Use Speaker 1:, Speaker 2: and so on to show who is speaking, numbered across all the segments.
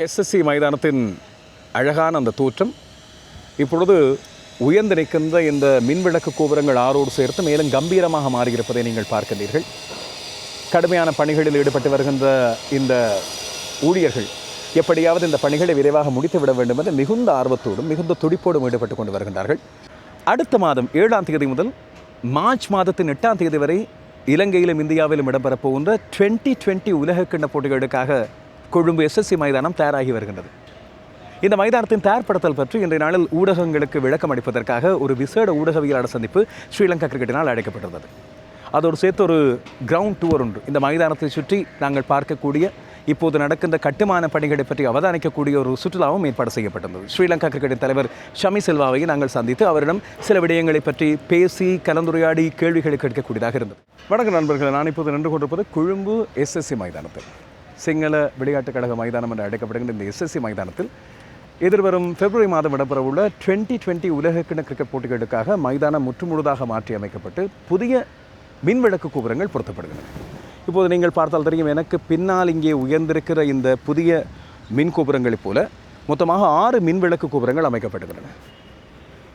Speaker 1: SSC மைதானத்தின் அழகான அந்த தோற்றம் இப்பொழுது உயர்ந்து நிற்கின்ற இந்த மின்விளக்கு கோபுரங்கள் ஆரோடு சேர்த்து மேலும் கம்பீரமாக மாறியிருப்பதை நீங்கள் பார்க்கின்றீர்கள். கடுமையான பணிகளில் ஈடுபட்டு வருகின்ற இந்த ஊழியர்கள் எப்படியாவது இந்த பணிகளை விரைவாக முடித்துவிட வேண்டும் என்று மிகுந்த ஆர்வத்தோடும் மிகுந்த துடிப்போடும் ஈடுபட்டு கொண்டு வருகின்றார்கள். அடுத்த மாதம் 7ஆம் தேதி முதல் மார்ச் மாதத்தின் 8ஆம் தேதி வரை இலங்கையிலும் இந்தியாவிலும் இடம்பெறப் போகின்ற 2020 உலகக்கிண்ண போட்டிகளுக்காக கொழும்பு எஸ்எஸ்சி மைதானம் தயாராகி வருகின்றது. இந்த மைதானத்தின் தயார்படுத்தல் பற்றி இன்றைய நாளில் ஊடகங்களுக்கு விளக்கம் அளிப்பதற்காக ஒரு விசேட ஊடகவியலாளர் சந்திப்பு ஸ்ரீலங்கா கிரிக்கெட்டினால் அழைக்கப்பட்டிருந்தது. அதோடு சேர்த்து ஒரு கிரவுண்ட் டூர் ஒன்று இந்த மைதானத்தை சுற்றி நாங்கள் பார்க்கக்கூடிய இப்போது நடக்கின்ற கட்டுமான பணிகளை பற்றி அவதானிக்கக்கூடிய ஒரு சுற்றுலாவும் ஏற்பாடு செய்யப்பட்டிருந்தது. ஸ்ரீலங்கா கிரிக்கெட்டின் தலைவர் ஷமி செல்வாவை நாங்கள் சந்தித்து அவரிடம் சில விடயங்களை பற்றி பேசி கலந்துரையாடி கேள்விகளை கேட்கக்கூடியதாக இருந்தது. வணக்கம் நண்பர்கள், நான் இப்போது நின்று கொண்டிருப்பது கொழும்பு எஸ்எஸ்சி மைதானத்தில், சிங்கள விளையாட்டுக் கழக மைதானம் என்று அழைக்கப்படுகின்ற இந்த எஸ்எஸ்சி மைதானத்தில் எதிர்வரும் பிப்ரவரி மாதம் இடம்பெறவுள்ள 2020 உலகக்கிண்ண கிரிக்கெட் போட்டிகளுக்காக மைதானம் முற்றுமுழுதாக மாற்றி அமைக்கப்பட்டு புதிய மின்விளக்கு கோபுரங்கள் பொருத்தப்படுகின்றன. இப்போது நீங்கள் பார்த்தால் தெரியும், எனக்கு பின்னால் இங்கே உயர்ந்திருக்கிற இந்த புதிய மின் கோபுரங்களைப் போல மொத்தமாக 6 மின்விளக்கு கோபுரங்கள் அமைக்கப்படுகின்றன.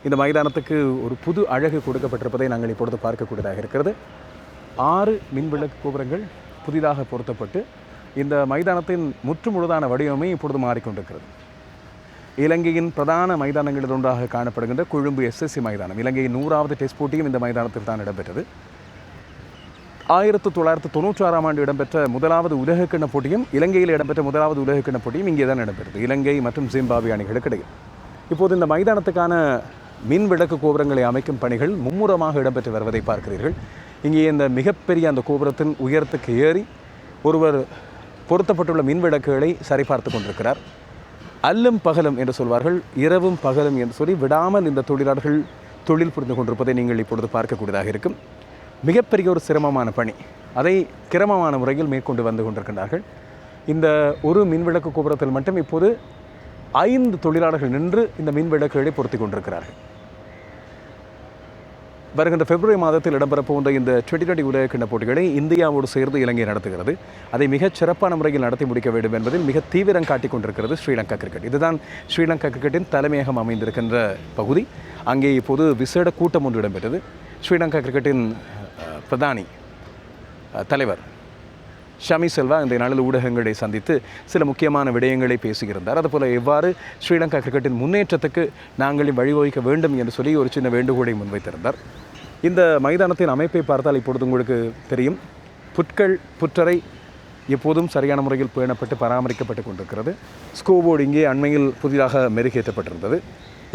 Speaker 1: இந்த மைதானத்துக்கு ஒரு புது அழகு கொடுக்கப்பட்டிருப்பதை நாங்கள் இப்பொழுது பார்க்கக்கூடியதாக இருக்கிறது. 6 மின்விளக்கு கோபுரங்கள் புதிதாக பொருத்தப்பட்டு இந்த மைதானத்தின் முற்றுமுழுதான வடிவமே இப்பொழுது மாறிக்கொண்டிருக்கிறது. இலங்கையின் பிரதான மைதானங்களில் ஒன்றாக காணப்படுகின்ற கொழும்பு எஸ்எஸ்சி மைதானம், இலங்கையின் 100வது டெஸ்ட் போட்டியும் இந்த மைதானத்தில் தான் இடம்பெற்றது. 1996ஆம் ஆண்டு இடம்பெற்ற முதலாவது உலகக்கிண்ண போட்டியும் இலங்கையில் இடம்பெற்ற முதலாவது உலகக்கிண்ண போட்டியும் இங்கே தான் இடம்பெற்றது, இலங்கை மற்றும் ஜிம்பாப்வே அணிகளுக்கு இடையில். இப்போது இந்த மைதானத்துக்கான மின் விளக்கு கோபுரங்களை அமைக்கும் பணிகள் மும்முரமாக இடம்பெற்று வருவதை பார்க்கிறீர்கள். இங்கே இந்த மிகப்பெரிய அந்த கோபுரத்தின் உயரத்துக்கு ஏறி ஒருவர் பொருத்தப்பட்டுள்ள மின் விளக்குகளை சரிபார்த்து கொண்டிருக்கிறார். அல்லும் பகலும் என்று சொல்வார்கள், இரவும் பகலும் என்று சொல்லி விடாமல் இந்த தொழிலாளர்கள் தொழில் புரிந்து கொண்டிருப்பதை நீங்கள் இப்பொழுது பார்க்கக்கூடியதாக இருக்கும். மிகப்பெரிய ஒரு சிரமமான பணி, அதை கிரமமான முறையில் மேற்கொண்டு வந்து கொண்டிருக்கின்றார்கள். இந்த ஒரு மின்விளக்கு கோபுரத்தில் மட்டும் இப்போது 5 தொழிலாளர்கள் நின்று இந்த மின்விளக்குகளை பொருத்தி கொண்டிருக்கிறார்கள். வருகின்ற பிப்ரவரி மாதத்தில் இடம்பெறப் போகின்ற இந்த 2020 உலகக்கிண்ண போட்டிகளை இந்தியாவோடு சேர்ந்து இலங்கை நடத்துகிறது. அதை மிகச் சிறப்பான முறையில் நடத்தி முடிக்க வேண்டும் என்பதில் மிக தீவிரம் காட்டிக் கொண்டிருக்கிறது ஸ்ரீலங்கா கிரிக்கெட். இதுதான் ஸ்ரீலங்கா கிரிக்கெட்டின் தலைமையகம் அமைந்திருக்கின்ற பகுதி. அங்கே இப்போது விசேட கூட்டம் ஒன்று இடம்பெற்றது. ஸ்ரீலங்கா கிரிக்கெட்டின் பிரதானி தலைவர் ஷமி செல்வா இந்த நாளில் ஊடகங்களை சந்தித்து சில முக்கியமான விடயங்களை பேசியிருந்தார். அதுபோல் எவ்வாறு ஸ்ரீலங்கா கிரிக்கெட்டின் முன்னேற்றத்துக்கு நாங்கள் வழிவகுக்க வேண்டும் என்று சொல்லி ஒரு சின்ன வேண்டுகோளை முன்வைத்திருந்தார். இந்த மைதானத்தின் அமைப்பை பார்த்தால் இப்பொழுது உங்களுக்கு தெரியும், புற்றரை எப்போதும் சரியான முறையில் பேணப்பட்டு பராமரிக்கப்பட்டு கொண்டிருக்கிறது. ஸ்கோபோர்டு இங்கே அண்மையில் புதிதாக மெருகேற்றப்பட்டிருந்தது.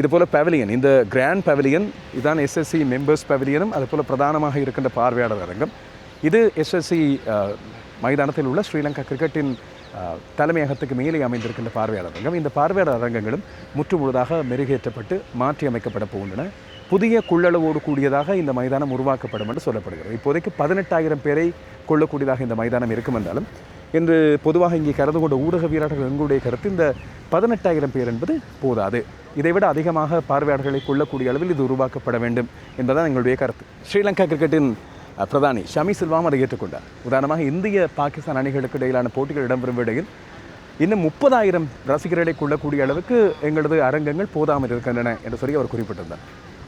Speaker 1: இதுபோல் பவிலியன், இந்த கிராண்ட் பவிலியன் இதுதான் எஸ்எஸ்சி மெம்பர்ஸ் பவிலியனும் அதுபோல் பிரதானமாக இருக்கின்ற பார்வையாளர் அரங்கம். இது எஸ்எஸ்சி மைதானத்தில் உள்ள ஸ்ரீலங்கா கிரிக்கெட்டின் தலைமையகத்துக்கு மேலே அமைந்திருக்கின்ற பார்வையாளர் அரங்கம். இந்த பார்வையாளர் அரங்கங்களும் முற்றுமுழுதாக மெருகேற்றப்பட்டு மாற்றி அமைக்கப்பட போகின்றன. புதிய கொள்ளளவோடு கூடியதாக இந்த மைதானம் உருவாக்கப்படும் என்று சொல்லப்படுகிறது. இப்போதைக்கு 18,000 பேரை கொள்ளக்கூடியதாக இந்த மைதானம் இருக்கும் என்றாலும் இன்று பொதுவாக இங்கே கலந்து கொண்ட ஊடகவியலாளர்கள் எங்களுடைய கருத்து, இந்த 18,000 பேர் என்பது போதாது, இதைவிட அதிகமாக பார்வையாளர்களை கொள்ளக்கூடிய அளவில் இது உருவாக்கப்பட வேண்டும் என்பதுதான் எங்களுடைய கருத்து. ஸ்ரீலங்கா கிரிக்கெட்டின் பிரதானி ஷமி செல்வாம் அதை ஏற்றுக்கொண்டார். உதாரணமாக இந்திய பாகிஸ்தான் அணிகளுக்கு இடையிலான போட்டிகள் இடம்பெறும் இடையில் இன்னும் 30,000 ரசிகர்களை கொள்ளக்கூடிய அளவுக்கு எங்களது அரங்கங்கள் போதாமல் இருக்கின்றன என்று சொல்லி அவர் குறிப்பிட்டிருந்தார்.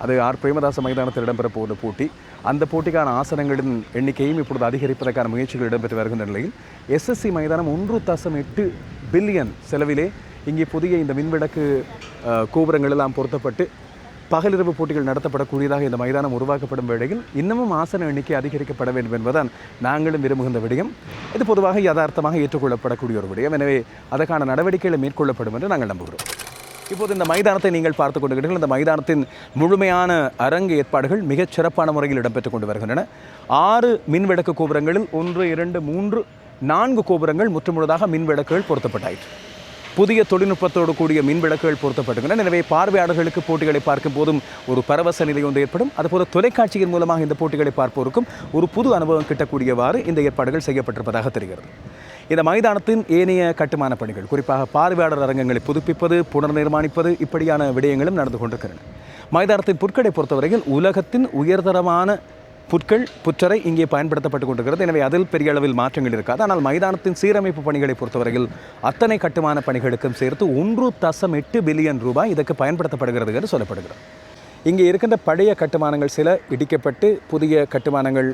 Speaker 1: அது ஆர் பிரேமதாச மைதானத்தில் இடம்பெற போகிற போட்டி. அந்த போட்டிக்கான ஆசனங்களின் எண்ணிக்கையும் இப்பொழுது அதிகரிப்பதற்கான முயற்சிகள் இடம்பெற்று வருகின்ற நிலையில் எஸ்எஸ்சி மைதானம் 1.8 பில்லியன் செலவிலே இங்கே புதிய இந்த மின்விளக்கு கோபுரங்கள் எல்லாம் பொருத்தப்பட்டு பகலிரவு போட்டிகள் நடத்தப்படக்கூடியதாக இந்த மைதானம் உருவாக்கப்படும் வேளையில் இன்னமும் ஆசன எண்ணிக்கை அதிகரிக்கப்பட வேண்டும் என்பதுதான் நாங்களும் விரும்புகின்ற விடயம். இது பொதுவாக யதார்த்தமாக ஏற்றுக்கொள்ளப்படக்கூடிய ஒரு விடயம். எனவே அதற்கான நடவடிக்கைகளை மேற்கொள்ளப்படும் என்று நாங்கள் நம்புகிறோம். இப்போது இந்த மைதானத்தை நீங்கள் பார்த்து கொண்டிருக்கிறீர்கள். இந்த மைதானத்தின் முழுமையான அரங்கு ஏற்பாடுகள் மிகச் சிறப்பான முறையில் இடம்பெற்றுக் கொண்டு வருகின்றன. 6 மின்விளக்கு கோபுரங்களில் 1, 2, 3, 4 கோபுரங்கள் முற்றுமுழுதாக மின்விளக்குகள் பொருத்தப்பட்டாயிற்று. புதிய தொழில்நுட்பத்தோடு கூடிய மின்விளக்குகள் பொருத்தப்பட்டுள்ளன. எனவே பார்வையாளர்களுக்கு போட்டிகளை பார்க்கும் போதும் ஒரு பரவச நிலை ஒன்று ஏற்படும். அதுபோல தொலைக்காட்சியின் மூலமாக இந்த போட்டிகளை பார்ப்போருக்கும் ஒரு புது அனுபவம் கிட்டக்கூடியவாறு இந்த ஏற்பாடுகள் செய்யப்பட்டிருப்பதாக தெரிகிறது. இந்த மைதானத்தின் ஏனைய கட்டுமான பணிகள், குறிப்பாக பார்வையாளர் அரங்கங்களை புதுப்பிப்பது, புனர் நிர்மாணிப்பது, இப்படியான விடயங்களும் நடந்து கொண்டிருக்கின்றன. மைதானத்தின் புற்களை பொறுத்தவரையில் உலகத்தின் உயர்தரமான புற்றரை இங்கே பயன்படுத்தப்பட்டு கொண்டிருக்கிறது. எனவே அதில் பெரிய அளவில் மாற்றங்கள் இருக்காது. ஆனால் மைதானத்தின் சீரமைப்பு பணிகளை பொறுத்தவரையில் அத்தனை கட்டுமான பணிகளுக்கும் சேர்த்து 1.8 பில்லியன் ரூபாய் இதற்கு பயன்படுத்தப்படுகிறது என்று சொல்லப்படுகிறது. இங்கே இருக்கின்ற பழைய கட்டுமானங்கள் சில இடிக்கப்பட்டு புதிய கட்டுமானங்கள்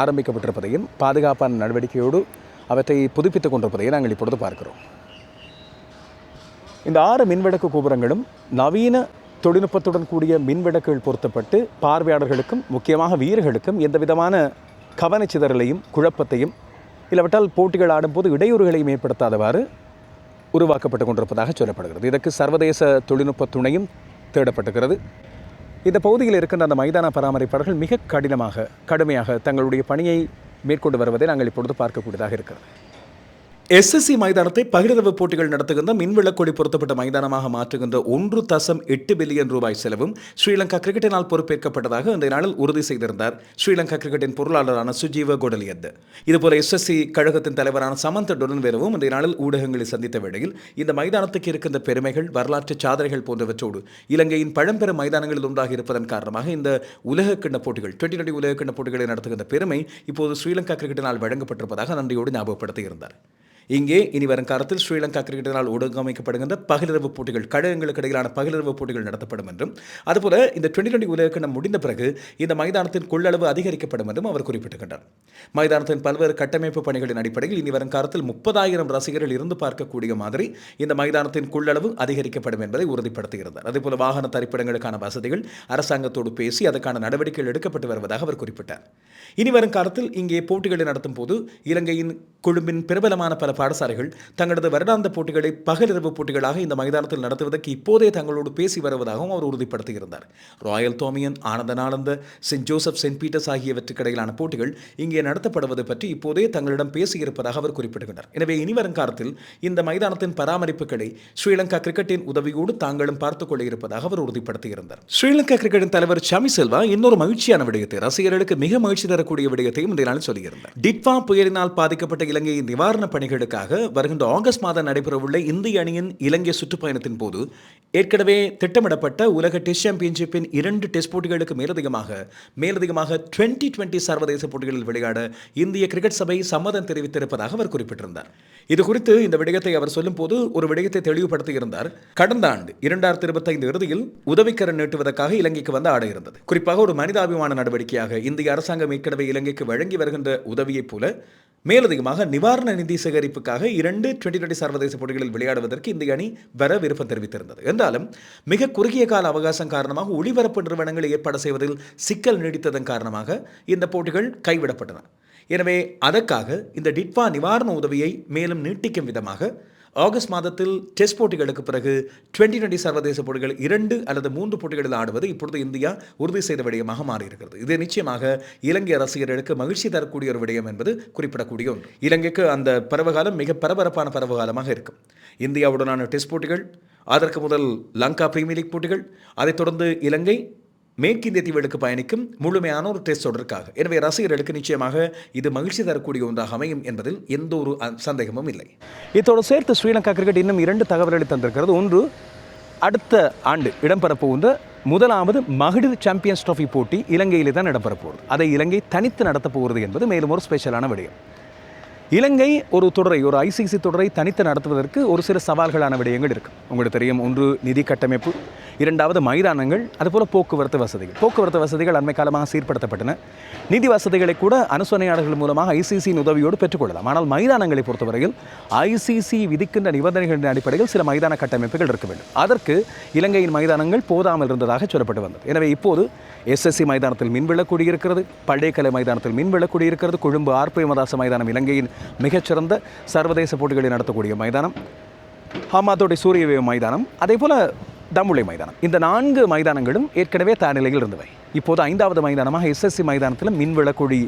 Speaker 1: ஆரம்பிக்கப்பட்டிருப்பதையும் பாதுகாப்பான நடவடிக்கையோடு அவற்றை புதுப்பித்துக் கொண்டிருப்பதையும் நாங்கள் இப்பொழுது பார்க்கிறோம். இந்த 6 மின்விளக்கு கோபுரங்களும் நவீன தொழில்நுட்பத்துடன் கூடிய மின்விளக்குகள் பொருத்தப்பட்டு பார்வையாளர்களுக்கும் முக்கியமாக வீரர்களுக்கும் எந்த விதமான கவனச்சிதறலையும் குழப்பத்தையும் இல்லாவிட்டால் போட்டிகள் ஆடும்போது இடையூறுகளையும் ஏற்படுத்தாதவாறு உருவாக்கப்பட்டு கொண்டிருப்பதாக சொல்லப்படுகிறது. இதற்கு சர்வதேச தொழில்நுட்ப துணையும் தேடப்பட்டுகிறது. இந்த பகுதியில் இருக்கின்ற அந்த மைதான பராமரிப்பாளர்கள் மிக கடுமையாக தங்களுடைய பணியை மேற்கொண்டு வருவதை நாங்கள் இப்பொழுது பார்க்கக்கூடியதாக இருக்கிறது. எஸ்எஸ்சி மைதானத்தை பகிரவு போட்டிகள் நடத்துகின்ற மின்விளக்கொடி பொருத்தப்பட்ட மைதானமாக மாற்றுகின்ற 1.8 பில்லியன் ரூபாய் செலவும் ஸ்ரீலங்கா கிரிக்கெட்டினால் பொறுப்பேற்கப்பட்டதாக இந்த நாளில் உறுதி செய்திருந்தார் ஸ்ரீலங்கா கிரிக்கெட்டின் பொருளாளரான சுஜீவ கொடலியத். இதுபோல எஸ்எஸ்சி கழகத்தின் தலைவரான சமந்த டொனன்வேரவும் இந்த நாளில் ஊடகங்களை சந்தித்த வேளையில் இந்த மைதானத்துக்கு இருக்கின்ற பெருமைகள் வரலாற்று சாதனைகள் போன்றவற்றோடு இலங்கையின் பழம்பெரும் மைதானங்களில் ஒன்றாக இருப்பதன் காரணமாக இந்த உலகக்கிண்ண போட்டிகள் T20 உலகக்கிண்ண போட்டிகளை நடத்துகின்ற பெருமை இப்போது ஸ்ரீலங்கா கிரிக்கெட்டினால் வழங்கப்பட்டிருப்பதாக நன்றியோடு ஞாபகப்படுத்தியிருந்தார். இங்கே இனி வரும் காலத்தில் ஸ்ரீலங்கா கிரிக்கெட்டினால் ஒழுங்கமைக்கப்படுகின்ற பகிரவு போட்டிகள் கழகங்களுக்கு இடையிலான பகிரவு போட்டிகள் நடத்தப்படும் என்றும் அதுபோல இந்த T20 உலகக்கிண்ணம் முடிந்த பிறகு இந்த மைதானத்தின் கொள்ளளவு அதிகரிக்கப்படும் என்றும் அவர் குறிப்பிட்டிருக்கின்றார். மைதானத்தின் பல்வேறு கட்டமைப்பு பணிகளின் அடிப்படையில் இனி வரும் காலத்தில் 30,000 ரசிகர்கள் இருந்து பார்க்கக்கூடிய மாதிரி இந்த மைதானத்தின் கொள்ளளவு அதிகரிக்கப்படும் என்பதை உறுதிப்படுத்தியிருந்தார். அதேபோல வாகன தரிப்பிடங்களுக்கான வசதிகள் அரசாங்கத்தோடு பேசி அதற்கான நடவடிக்கைகள் எடுக்கப்பட்டு வருவதாக அவர் குறிப்பிட்டார். இனி வரும் காலத்தில் இங்கே போட்டிகளை நடத்தும் போது இலங்கையின் கொழும்பின் பிரபலமான பல பாடசாலைகள் தங்களது வருடாந்த போட்டிகளை பகலிரவு போட்டிகளாக இந்த மைதானத்தில் நடத்துவதற்கு இப்போதே தங்களோடு பேசி வருவதாகவும் அவர் உறுதிப்படுத்தியிருந்தார். ராயல் தோமியன், ஆனந்த, சென்ட் ஜோசப், சென்ட் பீட்டர்ஸ் ஆகியவற்றுக்கு இடையிலான போட்டிகள் இங்கே நடத்தப்படுவது பற்றி இப்போதே தங்களிடம் பேசியிருப்பதாக அவர் குறிப்பிடுகிறார். எனவே இனிவரும் காலத்தில் இந்த மைதானத்தின் பராமரிப்புகளை ஸ்ரீலங்கா கிரிக்கெட்டின் உதவியோடு தாங்களும் பார்த்துக் கொள்ள இருப்பதாக அவர் உறுதிப்படுத்தியிருந்தார். ஸ்ரீலங்கா கிரிக்கெட்டின் தலைவர் ஷமி செல்வா இன்னொரு மகிழ்ச்சியான விடயத்தை, ரசிகர்களுக்கு மிக மகிழ்ச்சி தரக்கூடிய விடயத்தையும் இந்த நாளில் சொல்லியிருந்தார். டிட்வா புயலினால் பாதிக்கப்பட்ட இலங்கையின் நிவாரண பணிகளுக்காக வருகின்ற ஆகஸ்ட் மாதம் நடைபெறவுள்ள இந்திய அணியின் இலங்கை சுற்றுப்பயணத்தின் போது ஏற்கனவே திட்டமிடப்பட்ட உலக டெஸ்ட் சாம்பியன்ஷிப்பின் 2 டெஸ்ட் போட்டிகளுக்கு மேலதிகமாக 2020 சர்வதேச போட்டிகளில் விளையாட இந்திய கிரிக்கெட் சபை சம்மதம் தெரிவித்திருப்பதாக அவர் குறிப்பிட்டிருந்தார். இது குறித்து இந்த விடயத்தை அவர் சொல்லும் போது ஒரு விடயத்தை தெளிவுபடுத்தியிருந்தார். கடந்த ஆண்டு 2025 இறுதியில் உதவிக்கரம் நீட்டுவதற்காக இலங்கைக்கு வந்து ஆட இருந்தது. குறிப்பாக ஒரு மனிதாபிமான நடவடிக்கையாக இந்திய அரசாங்கம் ஏற்கனவே இலங்கைக்கு வழங்கி வருகின்ற உதவியைப் போல மேலதிகமாக நிவாரண நிதி சேகரிப்புக்காக 2 T20 சர்வதேச போட்டிகளில் விளையாடுவதற்கு இந்த அணி வர விருப்பம் தெரிவித்திருந்தது. என்றாலும் மிக குறுகிய கால அவகாசம் காரணமாக ஒளிபரப்பு நிறுவனங்களை ஏற்பாடு செய்வதில் சிக்கல் நீடித்ததன் காரணமாக இந்த போட்டிகள் கைவிடப்பட்டன. எனவே அதற்காக இந்த டிட்வா நிவாரண உதவியை மேலும் நீட்டிக்கும் விதமாக ஆகஸ்ட் மாதத்தில் டெஸ்ட் போட்டிகளுக்கு பிறகு T20 சர்வதேச போட்டிகள் 2 அல்லது 3 போட்டிகளில் ஆடுவது இப்பொழுது இந்தியா உறுதி செய்த விடயமாக மாறியிருக்கிறது. இது நிச்சயமாக இலங்கை ரசிகர்களுக்கு மகிழ்ச்சி தரக்கூடிய ஒரு விடயம் என்பது குறிப்பிடக்கூடிய ஒன்று. இலங்கைக்கு அந்த பருவகாலம் மிக பரபரப்பான பருவகாலமாக இருக்கும். இந்தியாவுடனான டெஸ்ட் போட்டிகள், அதற்கு முதல் லங்கா பிரீமியர் லீக் போட்டிகள், அதைத் தொடர்ந்து இலங்கை மேற்கிந்திய தீவுகளுக்கு பயணிக்கும் முழுமையான ஒரு டெஸ்ட் தொடருக்காக. எனவே ரசிகர்களுக்கு நிச்சயமாக இது மகிழ்ச்சி தரக்கூடிய ஒன்றாக அமையும் என்பதில் எந்த ஒரு சந்தேகமும் இல்லை. இதோடு சேர்த்து ஸ்ரீலங்கா கிரிக்கெட் இன்னும் 2 தகவல்களை தந்திருக்கிறது. ஒன்று, அடுத்த ஆண்டு இடம்பெறப்போகின்ற முதலாவது மகளிர் சாம்பியன்ஸ் டிராஃபி போட்டி இலங்கையிலே தான் இடம்பெறப்போகுது. அதை இலங்கை தனித்து நடத்தப் போகிறது என்பது மேலும் ஒரு ஸ்பெஷலான விடயம். இலங்கை ஒரு தொடரை, ஒரு ஐசிசி தொடரை தனித்து நடத்துவதற்கு ஒரு சில சவால்களான விடயங்கள் இருக்குது. உங்களுக்கு தெரியும், ஒன்று நிதி கட்டமைப்பு, 2வது மைதானங்கள், அதுபோல் போக்குவரத்து வசதிகள் அண்மை காலமாக சீர்படுத்தப்பட்டன. நிதி வசதிகளை கூட அனுசரணையாளர்கள் மூலமாக ஐசிசியின் உதவியோடு பெற்றுக்கொள்ளலாம். ஆனால் மைதானங்களை பொறுத்தவரையில் ஐசிசி விதிக்கின்ற நிபந்தனைகளின் அடிப்படையில் சில மைதான கட்டமைப்புகள் இருக்க வேண்டும். அதற்கு இலங்கையின் மைதானங்கள் போதாமல் இருந்ததாக சொல்லப்பட்டு வந்தது. எனவே இப்போது எஸ்எஸ்சி மைதானத்தில் மின்விளக்கு இருக்கிறது, பள்ளிக்கலை மைதானத்தில் மின்விளக்கு இருக்கிறது, கொழும்பு ஆர்பிஎமதாச மைதானம் இலங்கையின் மிகச்சிறந்த சர்வதேச போட்டிகளை நடத்தக்கூடிய மைதானம், ஹமாதோடைய சூரியவேவ மைதானம், அதே போல் தம்புளை மைதானம். இந்த 4 மைதானங்களும் ஏற்கனவே தயார் நிலையில் இருந்தவை. இப்போது 5வது மைதானமாக எஸ்எஸ்சி மைதானத்தில் மின்விளக்கு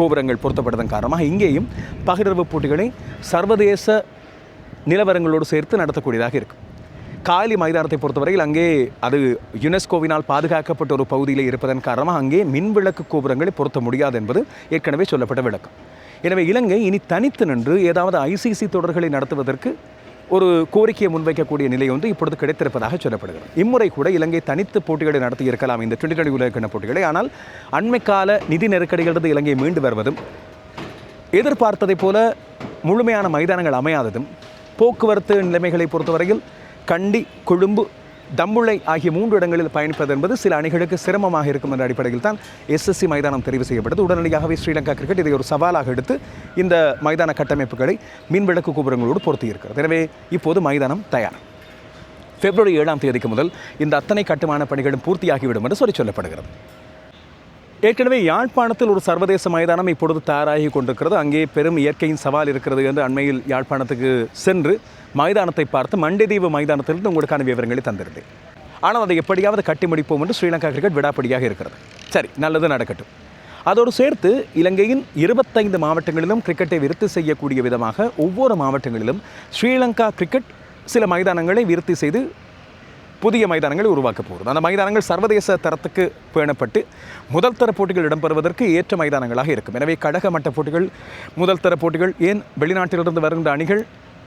Speaker 1: கோபுரங்கள் பொருத்தப்பட்டதன் காரணமாக இங்கேயும் பகிர்வு போட்டிகளை சர்வதேச நிலவரங்களோடு சேர்த்து நடத்தக்கூடியதாக இருக்கும். காலி மைதானத்தை பொறுத்தவரையில் அங்கே அது யுனெஸ்கோவினால் பாதுகாக்கப்பட்ட ஒரு பகுதியில் இருப்பதன் காரணமாக அங்கே மின்விளக்கு கோபுரங்களை பொருத்த முடியாது என்பது ஏற்கனவே சொல்லப்பட்ட விளக்கம். எனவே இலங்கை இனி தனித்து நின்று ஏதாவது ஐசிசி தொடர்களை நடத்துவதற்கு ஒரு கோரிக்கையை முன்வைக்கக்கூடிய நிலை ஒன்று இப்பொழுது கிடைத்திருப்பதாக சொல்லப்படுகிறது. இம்முறை கூட இலங்கை தனித்து போட்டிகளை நடத்தியிருக்கலாம் இந்த 2020 உலகக்கிண்ண போட்டிகளை. ஆனால் அண்மைக்கால நிதி நெருக்கடிகளிலிருந்து இலங்கை மீண்டு வருவதும், எதிர்பார்த்ததைப் போல முழுமையான மைதானங்கள் அமையாததும், போக்குவரத்து நிலைமைகளை பொறுத்தவரையில் கண்டி, கொழும்பு, தம்புள்ளை ஆகிய 3 இடங்களில் பயணிப்பது என்பது சில அணிகளுக்கு சிரமமாக இருக்கும் என்ற அடிப்படையில் தான் எஸ்எஸ்சி மைதானம் தெரிவு செய்யப்பட்டது. உடனடியாகவே ஸ்ரீலங்கா கிரிக்கெட் இதை ஒரு சவாலாக எடுத்து இந்த மைதான கட்டமைப்புகளை மின்விளக்கு கோபுரங்களோடு பொருத்தி இருக்கிறது. எனவே இப்போது மைதானம் தயார். பிப்ரவரி 7ஆம் தேதிக்கு முதல் இந்த அத்தனை கட்டுமான பணிகளும் பூர்த்தியாகிவிடும் என்று சொல்லப்படுகிறது. ஏற்கனவே யாழ்ப்பாணத்தில் ஒரு சர்வதேச மைதானம் இப்பொழுது தயாராகி கொண்டிருக்கிறது. அங்கே பெரும் இயற்கையின் சவால் இருக்கிறது என்று அண்மையில் யாழ்ப்பாணத்துக்கு சென்று மைதானத்தை பார்த்து மண்டைதீவு மைதானத்திலிருந்து உங்களுக்கான விவரங்களை தந்திருந்தேன். ஆனால் அதை எப்படியாவது கட்டி முடிப்போம் என்று ஸ்ரீலங்கா கிரிக்கெட் விடாப்படியாக இருக்கிறது. சரி, நல்லது நடக்கட்டும். அதோடு சேர்த்து இலங்கையின் 25 மாவட்டங்களிலும் கிரிக்கெட்டை விருத்தி செய்யக்கூடிய விதமாக ஒவ்வொரு மாவட்டங்களிலும் ஸ்ரீலங்கா கிரிக்கெட் சில மைதானங்களை விருத்தி செய்து புதிய மைதானங்களை உருவாக்கப் போகிறது. அந்த மைதானங்கள் சர்வதேச தரத்துக்கு பேணப்பட்டு முதல் தர போட்டிகள் இடம்பெறுவதற்கு ஏற்ற மைதானங்களாக இருக்கும். எனவே கழக மட்ட போட்டிகள், முதல் தர போட்டிகள், ஏன் வெளிநாட்டிலிருந்து வருகின்ற அணிகள்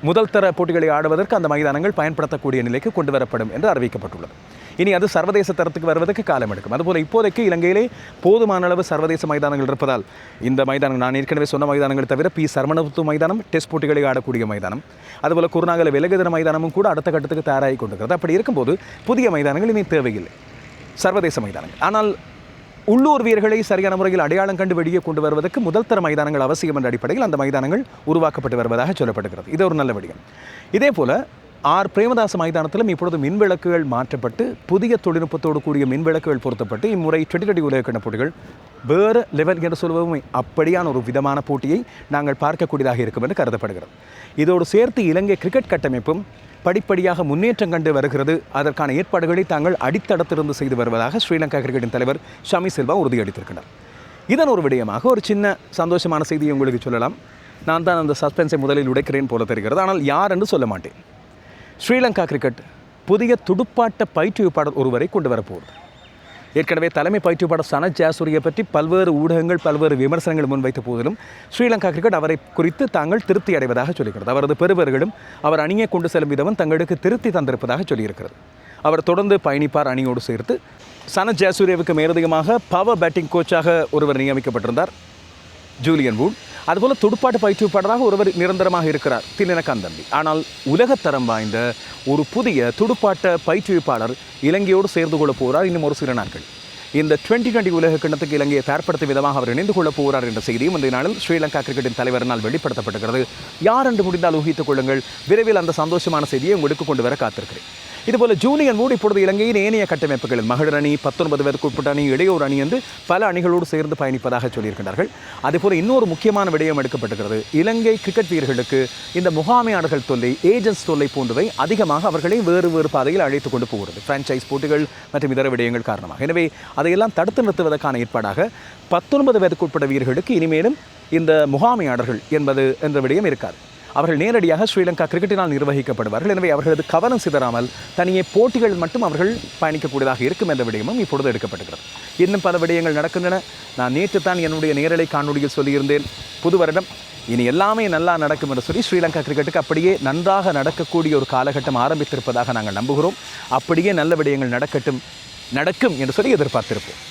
Speaker 1: முதல் தர போட்டிகளை ஆடுவதற்கு அந்த மைதானங்கள் பயன்படுத்தக்கூடிய நிலைக்கு கொண்டு வரப்படும் என்று அறிவிக்கப்பட்டுள்ளது. இனி அது சர்வதேச தரத்துக்கு வருவதற்கு காலம் எடுக்கும். அதுபோல் இப்போதைக்கு இலங்கையிலே போதுமான அளவு சர்வதேச மைதானங்கள் இருப்பதால் இந்த மைதானங்கள் நான் ஏற்கனவே சொன்ன மைதானங்கள் தவிர சரவணமுத்து மைதானம் டெஸ்ட் போட்டிகளை ஆடக்கூடிய மைதானம், அதுபோல் குருநாகல விலகுதின மைதானமும் கூட அடுத்த கட்டத்துக்கு தயாராகி கொண்டிருக்கிறது. அப்படி இருக்கும்போது புதிய மைதானங்கள் இனி தேவையில்லை, சர்வதேச மைதானங்கள். ஆனால் உள்ளூர் வீரர்களை சரியான முறையில் அடையாளம் கண்டு வெளியே கொண்டு வருவதற்கு முதல் தர மைதானங்கள் அவசியம் என்ற அடிப்படையில் அந்த மைதானங்கள் உருவாக்கப்பட்டு வருவதாக சொல்லப்படுகிறது. இது ஒரு நல்ல விடயம். இதே போல பிரேமதாச மைதானத்திலும் இப்பொழுது மின்விளக்குகள் மாற்றப்பட்டு புதிய தொழில்நுட்பத்தோடு கூடிய மின்விளக்குகள் பொருத்தப்பட்டு இம்முறை 2020 உலகக்கிண்ண போட்டிகள் வேறு லெவல் என்று சொல்வதும் அப்படியான ஒரு விதமான போட்டியை நாங்கள் பார்க்கக்கூடியதாக இருக்கும் என்று கருதப்படுகிறது. இதோடு சேர்த்து இலங்கை கிரிக்கெட் கட்டமைப்பும் படிப்படியாக முன்னேற்றம் கண்டு வருகிறது. அதற்கான ஏற்பாடுகளை தாங்கள் அடித்தடத்திலிருந்து செய்து வருவதாக ஸ்ரீலங்கா கிரிக்கெட்டின் தலைவர் ஷமி சில்வா உறுதியளித்திருக்கிறார். இதன் ஒரு விடயமாக ஒரு சின்ன சந்தோஷமான செய்தியை உங்களுக்கு சொல்லலாம். நான் தான் அந்த சஸ்பென்ஸை முதலில் உடைக்கிறேன் போல தெரிகிறது. ஆனால் யார் என்று சொல்ல மாட்டேன். ஸ்ரீலங்கா கிரிக்கெட் புதிய துடுப்பாட்ட பயிற்றுவிப்பாளர் ஒருவரை கொண்டு வரப்போகுது. ஏற்கனவே தலைமை பயிற்றுவிப்பாளர் சனத் ஜயசூரிய பற்றி பல்வேறு ஊடகங்கள் பல்வேறு விமர்சனங்கள் முன்வைத்த போதிலும் ஸ்ரீலங்கா கிரிக்கெட் அவரை குறித்து தாங்கள் திருப்தி அடைவதாக சொல்லியிருக்கிறது. அவரது பெறுவர்களும் அவர் அணியை கொண்டு செல்லும் விதமும் தங்களுக்கு திருப்தி தந்திருப்பதாக சொல்லியிருக்கிறது. அவர் தொடர்ந்து பயணிப்பார் அணியோடு சேர்த்து. சனத் ஜயசூரியவுக்கு மேலதிகமாக பவர் பேட்டிங் கோச்சாக ஒருவர் நியமிக்கப்பட்டிருந்தார், ஜூலியன் வூட். அதுபோல் துடுப்பாட்ட பயிற்றுவிப்பாளராக ஒருவர் நிரந்தரமாக இருக்கிறார், தில்லினகாந்த் தம்பி. ஆனால் உலகத்தரம் வாய்ந்த ஒரு புதிய துடுப்பாட்ட பயிற்றுவிப்பாளர் இலங்கையோடு சேர்ந்து கொள்ளப் போகிறார் இன்னும் ஒரு சில நாட்கள். இந்த 2020 உலக கிண்ணத்துக்கு இலங்கையை தயார்படுத்தும் விதமாக அவர் இணைந்து கொள்ளப் போகிறார் என்ற செய்தியும் இந்த நாளில் ஸ்ரீலங்கா கிரிக்கெட்டின் தலைவரினால் வெளிப்படுத்தப்பட்டிருக்கிறது. யார் என்று முடிந்தால் ஊகித்துக் கொள்ளுங்கள். விரைவில் அந்த சந்தோஷமான செய்தியை உங்களுக்கு கொண்டு வர காத்திருக்கிறேன். இதுபோல ஜூலியன் வூட் இப்பொழுது இலங்கையின் ஏனைய கட்டமைப்புகளில் மகளிர் அணி, 19 வயதுக்கு உட்பட்ட அணி, இளையோர் அணி என்று பல அணிகளோடு சேர்ந்து பயணிப்பதாக சொல்லியிருக்கிறார்கள். அதேபோல் இன்னொரு முக்கியமான விடயம் எடுக்கப்பட்டிருக்கிறது. இலங்கை கிரிக்கெட் வீரர்களுக்கு இந்த முகாமையாளர்கள் தொல்லை, ஏஜென்ட்ஸ் தொல்லை போன்றவை அதிகமாக அவர்களை வேறு வேறு பாதையில் அழைத்து கொண்டு போகிறது, பிரான்ச்சைஸ் போட்டிகள் மற்றும் இதர விடயங்கள் காரணமாக. எனவே அதையெல்லாம் தடுத்து நிறுத்துவதற்கான ஏற்பாடாக 19 வயதுக்கு உட்பட்ட வீரர்களுக்கு இனிமேலும் இந்த முகாமையாளர்கள் என்ற விடயம் இருக்காது. அவர்கள் நேரடியாக ஸ்ரீலங்கா கிரிக்கெட்டினால் நிர்வகிக்கப்படுவார்கள். எனவே அவர்களது கவனம் சிதறாமல் தனியே போட்டிகள் மட்டும் அவர்கள் பயணிக்கக்கூடியதாக இருக்கும் என்ற விடயமும் இப்பொழுது எடுக்கப்பட்டுகிறது. இன்னும் பல விடயங்கள் நடக்கின்றன. நான் நேற்று தான் என்னுடைய நேரலை காணொலியில் சொல்லியிருந்தேன், புது வருடம் இனி எல்லாமே நல்லா நடக்கும் என்று சொல்லி ஸ்ரீலங்கா கிரிக்கெட்டுக்கு அப்படியே நன்றாக நடக்கக்கூடிய ஒரு காலகட்டம் ஆரம்பித்திருப்பதாக நாங்கள் நம்புகிறோம். அப்படியே நல்ல விடயங்கள் நடக்கும் என்று சொல்லி எதிர்பார்த்திருப்போம்.